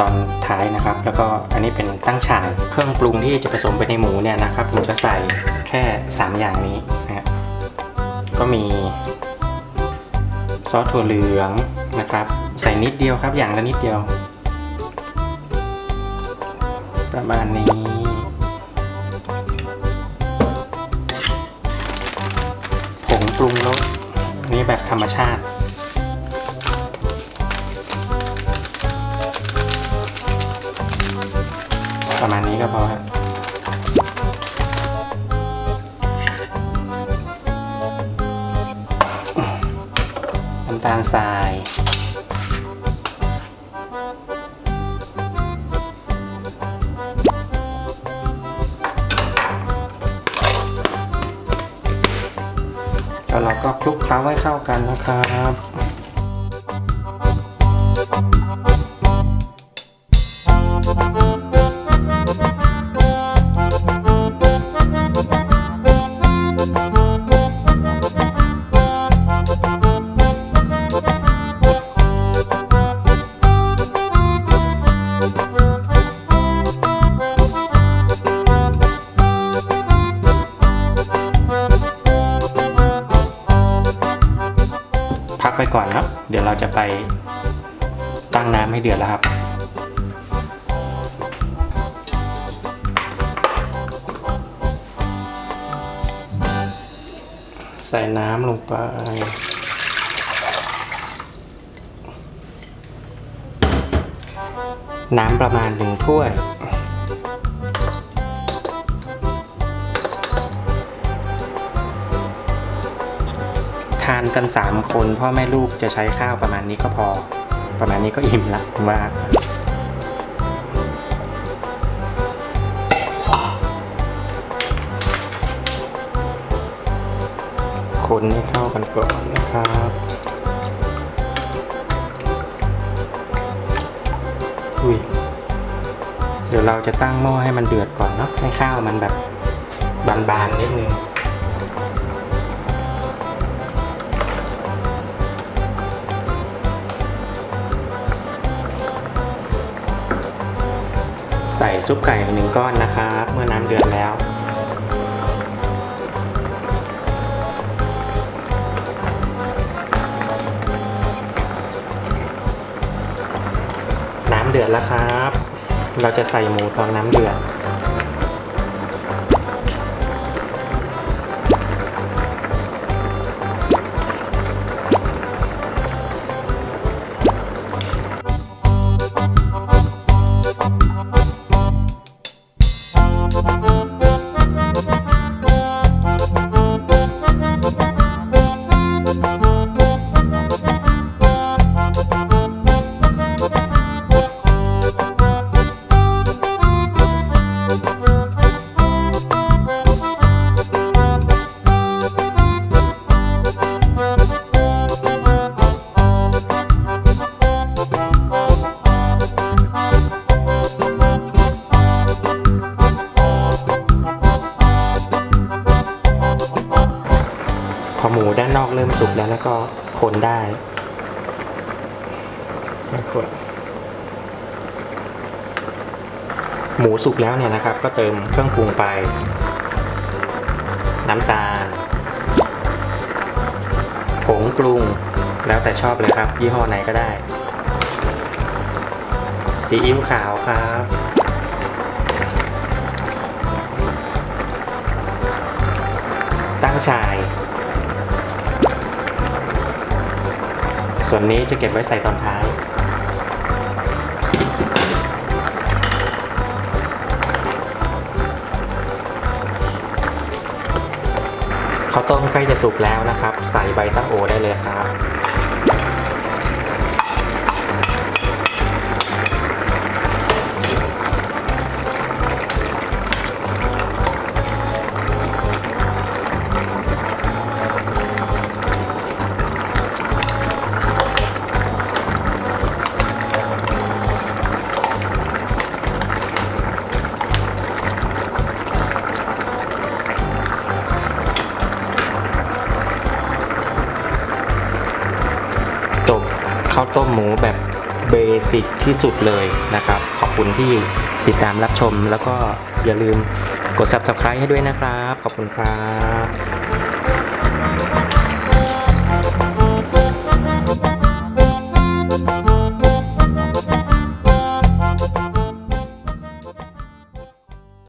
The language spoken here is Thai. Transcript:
ตอนท้ายนะครับแล้วก็อันนี้เป็นตั้งฉ่ายเครื่องปรุงที่จะผสมไปในหมูเนี่ยนะครับผมจะใส่แค่3อย่างนี้นะก็มีซอสถั่วเหลืองนะครับใส่นิดเดียวครับอย่างละนิดเดียวประมาณนี้ผงปรุงรสนี่แบบธรรมชาติประมาณนี้ก็พอครับน้ำตาลทรายแล้วเราก็คลุกเคล้าให้เข้ากันนะครับพักไปก่อนครับเดี๋ยวเราจะไปตั้งน้ำให้เดือดแล้วครับใส่น้ำลงไปน้ำประมาณ1 ถ้วยทานกัน3 คนพ่อแม่ลูกจะใช้ข้าวประมาณนี้ก็พอประมาณนี้ก็อิ่มละผมว่าคนให้เข้ากันก่อนนะครับเดี๋ยวเราจะตั้งหม้อให้มันเดือดก่อนเนาะให้ข้าวมันแบบบานๆนิดนึงใส่ซุปไก่1 ก้อนนะครับเมื่อน้ำเดือดแล้วน้ำเดือดแล้วครับเราจะใส่หมูตอนน้ำเดือดพอหมูด้านนอกเริ่มสุกแล้วก็คนได้หมูสุกแล้วเนี่ยนะครับก็เติมเครื่องปรุงไปน้ำตาลผงปรุงแล้วแต่ชอบเลยครับยี่ห้อไหนก็ได้ซีอิ๊วขาวครับตั้งฉ่ายส่วนนี้จะเก็บไว้ใส่ตอนท้ายข้าวต้มใกล้จะสุกแล้วนะครับใส่ใบตั้งโอได้เลยครับจบข้าวต้มหมูแบบ เบสิกที่สุดเลยนะครับขอบคุณที่ติดตามรับชมแล้วก็อย่าลืมกด Subscribe ให้ด้วยนะครับขอบคุณครับ